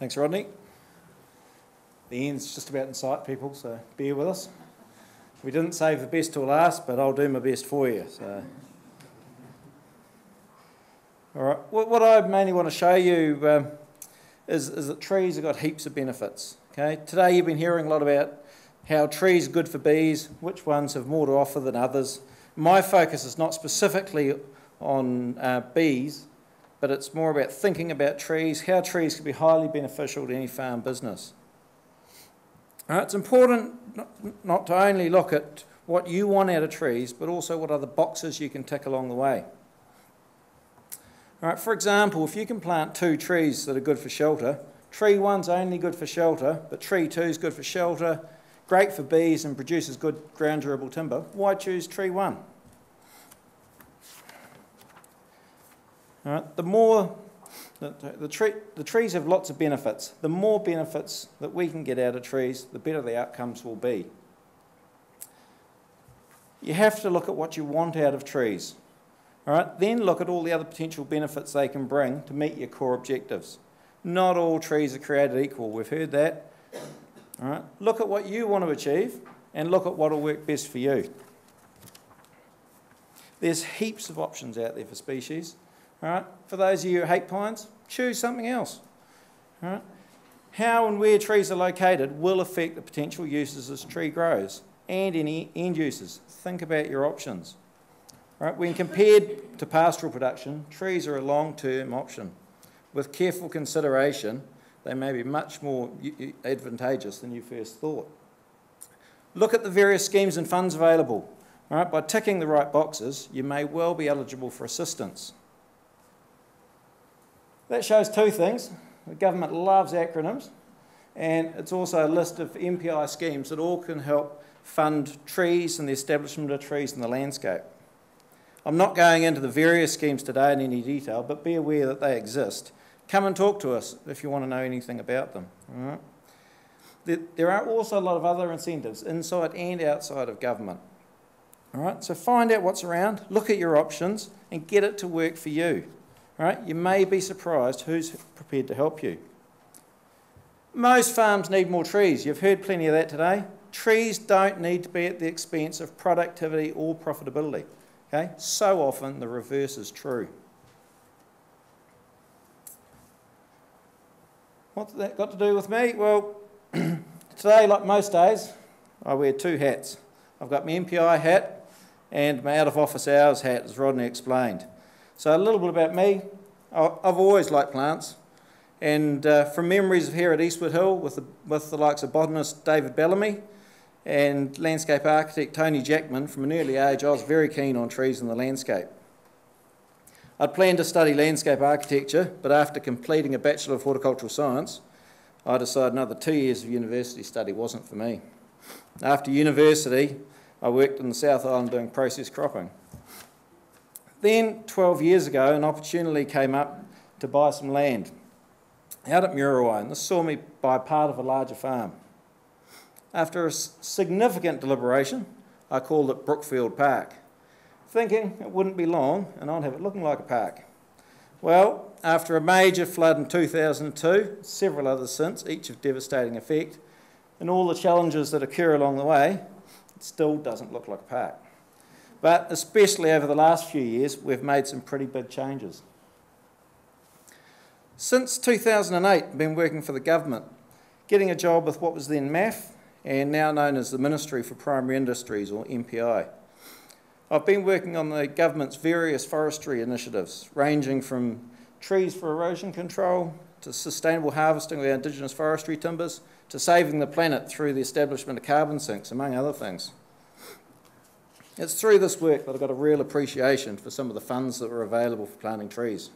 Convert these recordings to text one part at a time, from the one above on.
Thanks, Rodney. The end's just about in sight, people, so bear with us. We didn't save the best till last, but I'll do my best for you. So, all right. What I mainly want to show you is that trees have got heaps of benefits. Okay. Today you've been hearing a lot about how trees are good for bees, which ones have more to offer than others. My focus is not specifically on bees, but it's more about thinking about trees, how trees can be highly beneficial to any farm business. All right, it's important not to only look at what you want out of trees, but also what other boxes you can tick along the way. All right, for example, if you can plant 2 trees that are good for shelter, tree 1's only good for shelter, but tree 2's good for shelter, great for bees and produces good ground durable timber, why choose tree 1? All right, the trees have lots of benefits. The more benefits that we can get out of trees, the better the outcomes will be. You have to look at what you want out of trees. All right, then look at all the other potential benefits they can bring to meet your core objectives. Not all trees are created equal. We've heard that. All right, look at what you want to achieve and look at what will work best for you. There's heaps of options out there for species. All right, for those of you who hate pines, choose something else. All right, how and where trees are located will affect the potential uses as tree grows and any end uses. Think about your options. All right, when compared to pastoral production, trees are a long-term option. With careful consideration, they may be much more advantageous than you first thought. Look at the various schemes and funds available. All right, by ticking the right boxes, you may well be eligible for assistance. That shows 2 things. The government loves acronyms, and it's also a list of MPI schemes that all can help fund trees and the establishment of trees in the landscape. I'm not going into the various schemes today in any detail, but be aware that they exist. Come and talk to us if you want to know anything about them. All right? There are also a lot of other incentives inside and outside of government. All right? So find out what's around, look at your options, and get it to work for you. All right? You may be surprised who's prepared to help you. Most farms need more trees. You've heard plenty of that today. Trees don't need to be at the expense of productivity or profitability. Okay? So often the reverse is true. What's that got to do with me? Well, today, like most days, I wear 2 hats. I've got my MPI hat and my out of office hours hat, as Rodney explained. So a little bit about me. I've always liked plants, and from memories of here at Eastwoodhill with the likes of botanist David Bellamy and landscape architect Tony Jackman, from an early age I was very keen on trees in the landscape. I'd planned to study landscape architecture, but after completing a Bachelor of Horticultural Science, I decided another 2 years of university study wasn't for me. After university, I worked in the South Island doing process cropping. Then, 12 years ago, an opportunity came up to buy some land out at Muriwai, and this saw me buy part of a larger farm. After a significant deliberation, I called it Brookfield Park, thinking it wouldn't be long and I'd have it looking like a park. Well, after a major flood in 2002, several others since, each of devastating effect, and all the challenges that occur along the way, it still doesn't look like a park. But especially over the last few years, we've made some pretty big changes. Since 2008, I've been working for the government, getting a job with what was then MAF, and now known as the Ministry for Primary Industries, or MPI. I've been working on the government's various forestry initiatives, ranging from trees for erosion control, to sustainable harvesting of our Indigenous forestry timbers, to saving the planet through the establishment of carbon sinks, among other things. It's through this work that I've got a real appreciation for some of the funds that were available for planting trees.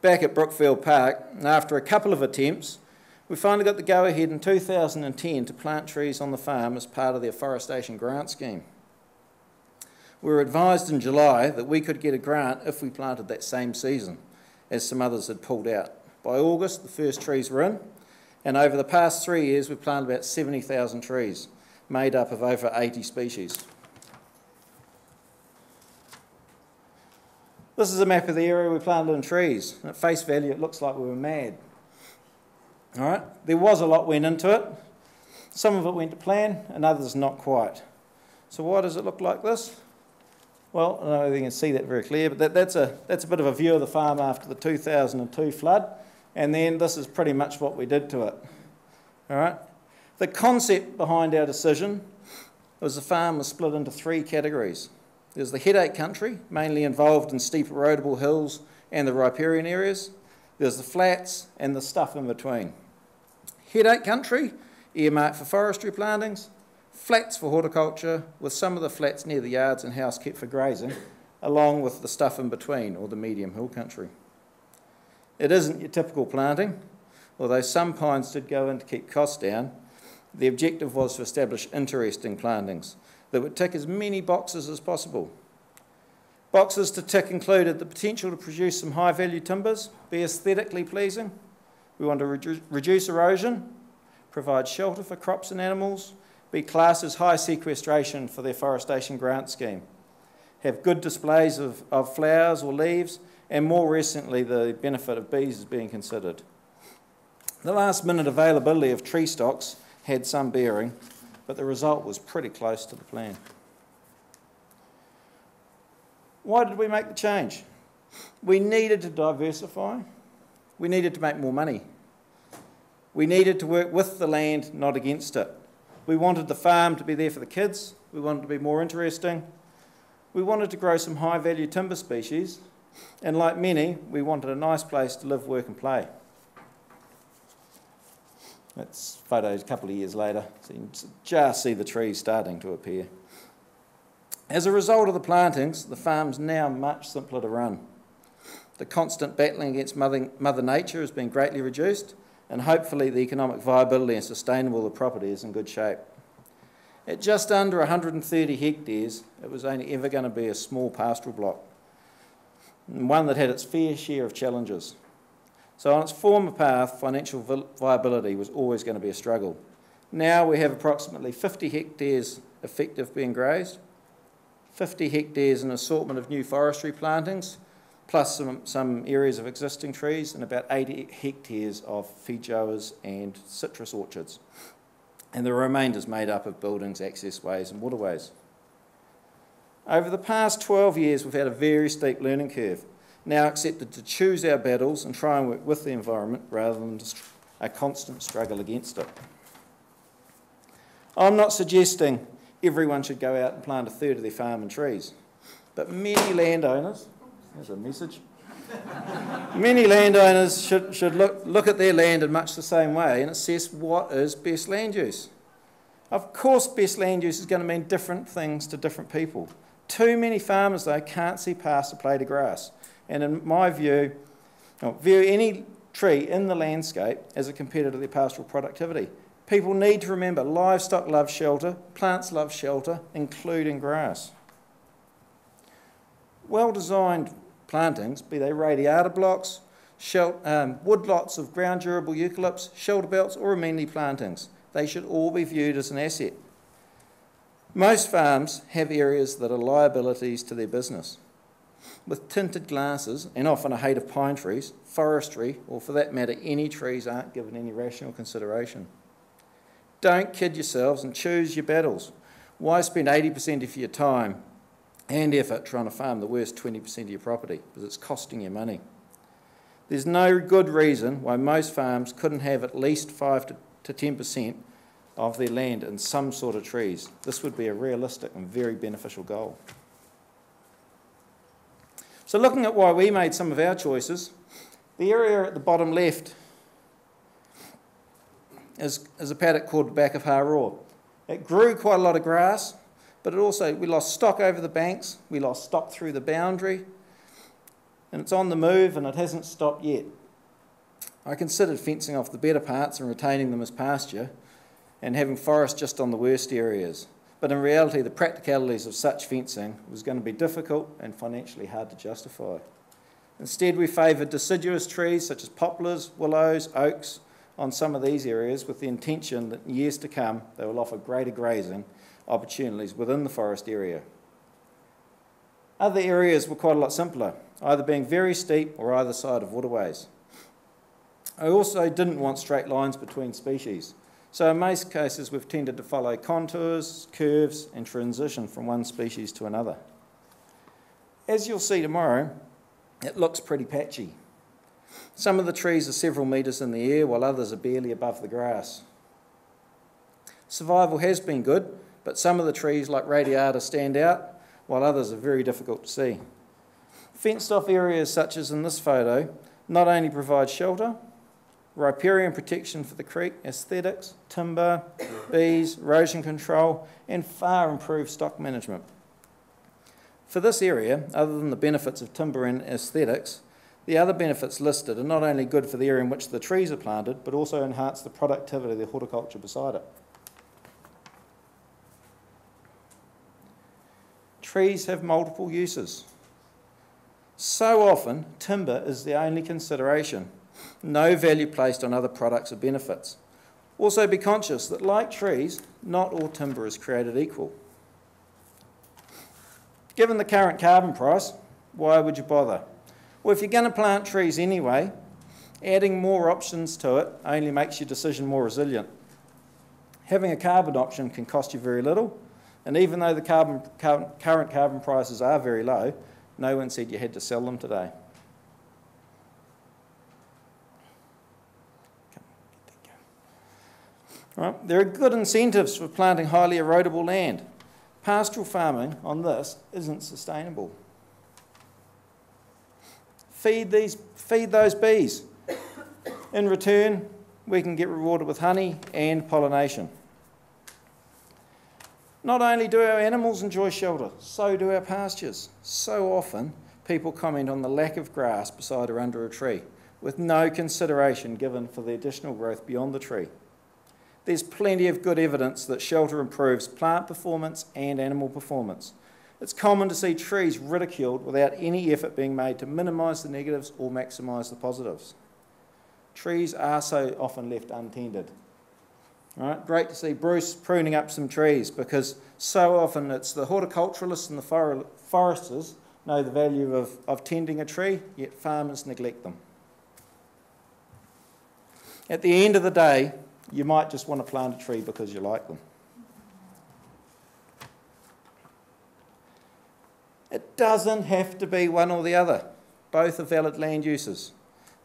Back at Brookfield Park, after a couple of attempts, we finally got the go-ahead in 2010 to plant trees on the farm as part of the afforestation grant scheme. We were advised in July that we could get a grant if we planted that same season, as some others had pulled out. By August, the first trees were in, and over the past 3 years, we've planted about 70,000 trees, made up of over 80 species. This is a map of the area we planted in trees. At face value, it looks like we were mad. All right, there was a lot went into it. Some of it went to plan and others not quite. So why does it look like this? Well, I don't know if you can see that very clear, but that's a bit of a view of the farm after the 2002 flood, and then this is pretty much what we did to it. All right. The concept behind our decision was the farm was split into three categories. There's the headache country, mainly involved in steep erodible hills and the riparian areas. There's the flats and the stuff in between. Headache country, earmarked for forestry plantings. Flats for horticulture, with some of the flats near the yards and house kept for grazing, along with the stuff in between, or the medium hill country. It isn't your typical planting, although some pines did go in to keep costs down. The objective was to establish interesting plantings that would tick as many boxes as possible. Boxes to tick included the potential to produce some high-value timbers, be aesthetically pleasing. We want to reduce erosion, provide shelter for crops and animals, be classed as high sequestration for their forestation grant scheme, have good displays of flowers or leaves, and more recently the benefit of bees is being considered. The last-minute availability of tree stocks had some bearing, but the result was pretty close to the plan. Why did we make the change? We needed to diversify. We needed to make more money. We needed to work with the land, not against it. We wanted the farm to be there for the kids. We wanted it to be more interesting. We wanted to grow some high-value timber species. And like many, we wanted a nice place to live, work and play. That's photos a couple of years later, so you can just see the trees starting to appear. As a result of the plantings, the farm's now much simpler to run. The constant battling against Mother Nature has been greatly reduced, and hopefully the economic viability and sustainable of the property is in good shape. At just under 130 hectares, it was only ever going to be a small pastoral block, and one that had its fair share of challenges. So on its former path, financial viability was always going to be a struggle. Now we have approximately 50 hectares effective being grazed, 50 hectares an assortment of new forestry plantings, plus some areas of existing trees, and about 80 hectares of feijoas and citrus orchards. And the remainder is made up of buildings, access ways and waterways. Over the past 12 years, we've had a very steep learning curve, now accepted to choose our battles and try and work with the environment rather than a constant struggle against it. I'm not suggesting everyone should go out and plant a third of their farm in trees, but many landowners, there's a message, many landowners should look at their land in much the same way and assess what is best land use. Of course, best land use is going to mean different things to different people. Too many farmers, though, can't see past a blade of grass. And in my view, view any tree in the landscape as a competitor to their pastoral productivity. People need to remember livestock love shelter, plants love shelter, including grass. Well-designed plantings, be they radiata blocks, woodlots of ground-durable eucalypts, shelter belts or amenity plantings, they should all be viewed as an asset. Most farms have areas that are liabilities to their business. With tinted glasses and often a hate of pine trees, forestry, or for that matter any trees, aren't given any rational consideration. Don't kid yourselves and choose your battles. Why spend 80% of your time and effort trying to farm the worst 20% of your property? Because it's costing you money. There's no good reason why most farms couldn't have at least 5 to 10% of their land in some sort of trees. This would be a realistic and very beneficial goal. So looking at why we made some of our choices, the area at the bottom left is a paddock called the back of Haroa. It grew quite a lot of grass, but we lost stock over the banks, we lost stock through the boundary, and it's on the move and it hasn't stopped yet. I considered fencing off the better parts and retaining them as pasture and having forest just on the worst areas. But in reality, the practicalities of such fencing was going to be difficult and financially hard to justify. Instead, we favoured deciduous trees such as poplars, willows, oaks on some of these areas with the intention that in years to come they will offer greater grazing opportunities within the forest area. Other areas were quite a lot simpler, either being very steep or either side of waterways. I also didn't want straight lines between species. So in most cases, we've tended to follow contours, curves, and transition from one species to another. As you'll see tomorrow, it looks pretty patchy. Some of the trees are several metres in the air, while others are barely above the grass. Survival has been good, but some of the trees, like radiata, stand out, while others are very difficult to see. Fenced-off areas such as in this photo not only provide shelter, riparian protection for the creek, aesthetics, timber, bees, erosion control, and far improved stock management. For this area, other than the benefits of timber and aesthetics, the other benefits listed are not only good for the area in which the trees are planted, but also enhance the productivity of the horticulture beside it. Trees have multiple uses. So often, timber is the only consideration. No value placed on other products or benefits. Also be conscious that, like trees, not all timber is created equal. Given the current carbon price, why would you bother? Well, if you're going to plant trees anyway, adding more options to it only makes your decision more resilient. Having a carbon option can cost you very little, and even though the current carbon prices are very low, no one said you had to sell them today. Right. There are good incentives for planting highly erodible land. Pastoral farming on this isn't sustainable. Feed those bees. In return, we can get rewarded with honey and pollination. Not only do our animals enjoy shelter, so do our pastures. So often, people comment on the lack of grass beside or under a tree, with no consideration given for the additional growth beyond the tree. There's plenty of good evidence that shelter improves plant performance and animal performance. It's common to see trees ridiculed without any effort being made to minimise the negatives or maximise the positives. Trees are so often left untended. Right? Great to see Bruce pruning up some trees, because so often it's the horticulturalists and the foresters know the value of tending a tree, yet farmers neglect them. At the end of the day, you might just want to plant a tree because you like them. It doesn't have to be one or the other. Both are valid land uses.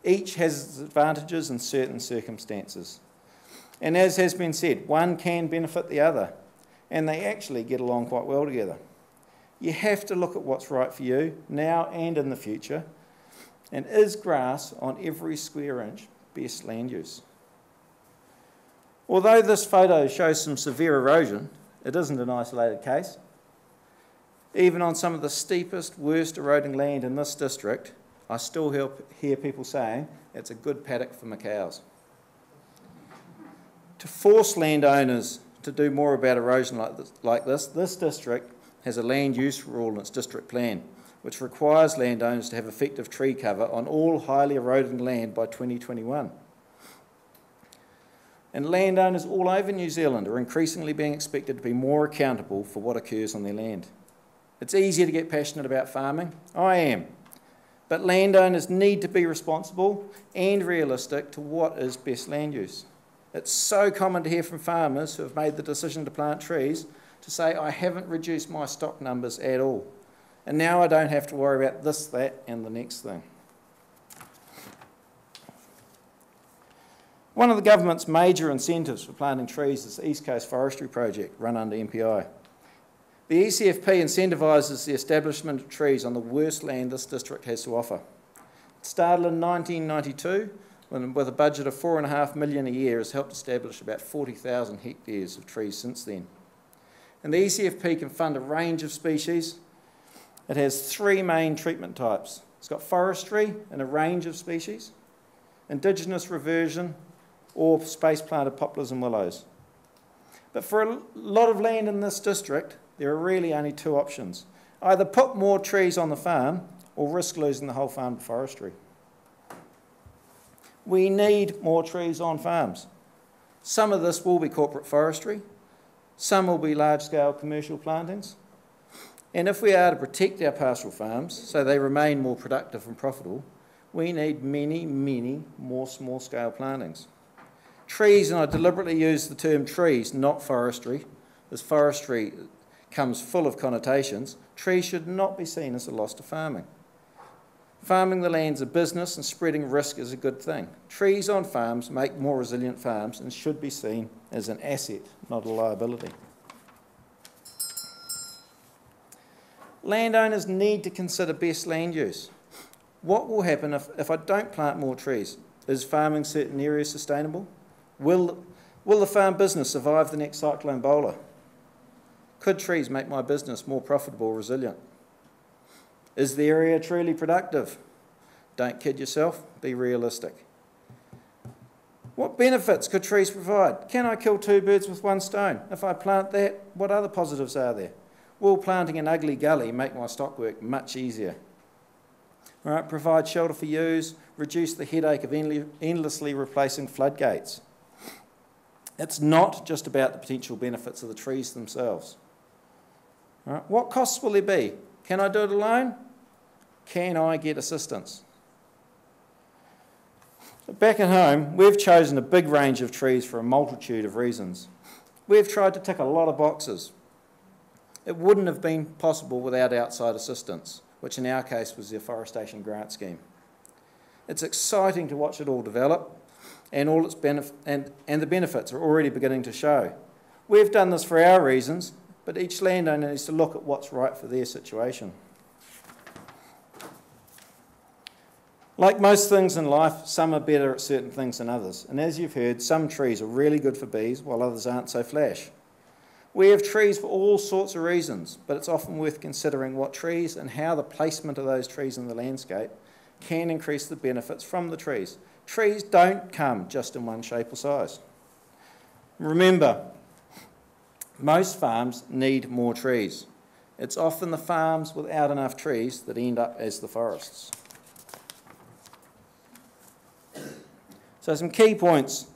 Each has its advantages in certain circumstances. And as has been said, one can benefit the other, and they actually get along quite well together. You have to look at what's right for you, now and in the future, and is grass on every square inch best land use? Although this photo shows some severe erosion, it isn't an isolated case. Even on some of the steepest, worst eroding land in this district, I still hear people saying it's a good paddock for my cows. To force landowners to do more about erosion like this district has a land use rule in its district plan, which requires landowners to have effective tree cover on all highly eroding land by 2021. And landowners all over New Zealand are increasingly being expected to be more accountable for what occurs on their land. It's easier to get passionate about farming. I am. But landowners need to be responsible and realistic to what is best land use. It's so common to hear from farmers who have made the decision to plant trees to say, I haven't reduced my stock numbers at all, and now I don't have to worry about this, that, and the next thing. One of the government's major incentives for planting trees is the East Coast Forestry Project, run under MPI. The ECFP incentivises the establishment of trees on the worst land this district has to offer. It started in 1992, when, with a budget of $4.5 million a year, has helped establish about 40,000 hectares of trees since then. And the ECFP can fund a range of species. It has 3 main treatment types. It's got forestry and a range of species, Indigenous reversion, or space-planted poplars and willows. But for a lot of land in this district, there are really only 2 options. Either put more trees on the farm or risk losing the whole farm to forestry. We need more trees on farms. Some of this will be corporate forestry, some will be large-scale commercial plantings, and if we are to protect our pastoral farms so they remain more productive and profitable, We need many, many more small-scale plantings. Trees, and I deliberately use the term trees, not forestry, as forestry comes full of connotations. Trees should not be seen as a loss to farming. Farming the land's a business and spreading risk is a good thing. Trees on farms make more resilient farms and should be seen as an asset, not a liability. Landowners need to consider best land use. What will happen if I don't plant more trees? Is farming certain areas sustainable? Will the farm business survive the next cyclone bowler? Could trees make my business more profitable or resilient? Is the area truly productive? Don't kid yourself, be realistic. What benefits could trees provide? Can I kill two birds with one stone? If I plant that, what other positives are there? Will planting an ugly gully make my stock work much easier? All right, provide shelter for ewes, reduce the headache of endlessly replacing floodgates. It's not just about the potential benefits of the trees themselves. All right, what costs will there be? Can I do it alone? Can I get assistance? Back at home, we've chosen a big range of trees for a multitude of reasons. We've tried to tick a lot of boxes. It wouldn't have been possible without outside assistance, which in our case was the afforestation grant scheme. It's exciting to watch it all develop, and the benefits are already beginning to show. We've done this for our reasons, but each landowner needs to look at what's right for their situation. Like most things in life, some are better at certain things than others, and as you've heard, some trees are really good for bees while others aren't so flash. We have trees for all sorts of reasons, but it's often worth considering what trees and how the placement of those trees in the landscape can increase the benefits from the trees. Trees don't come just in one shape or size. Remember, most farms need more trees. It's often the farms without enough trees that end up as the forests. So some key points.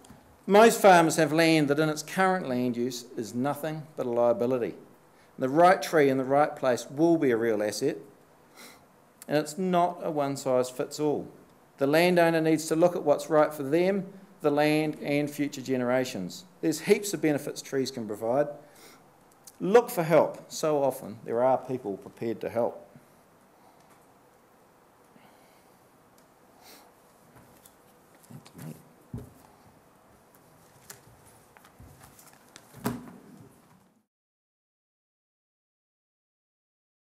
Most farmers have land that in its current land use is nothing but a liability. The right tree in the right place will be a real asset, and it's not a one-size-fits-all. The landowner needs to look at what's right for them, the land and future generations. There's heaps of benefits trees can provide. Look for help. So often there are people prepared to help.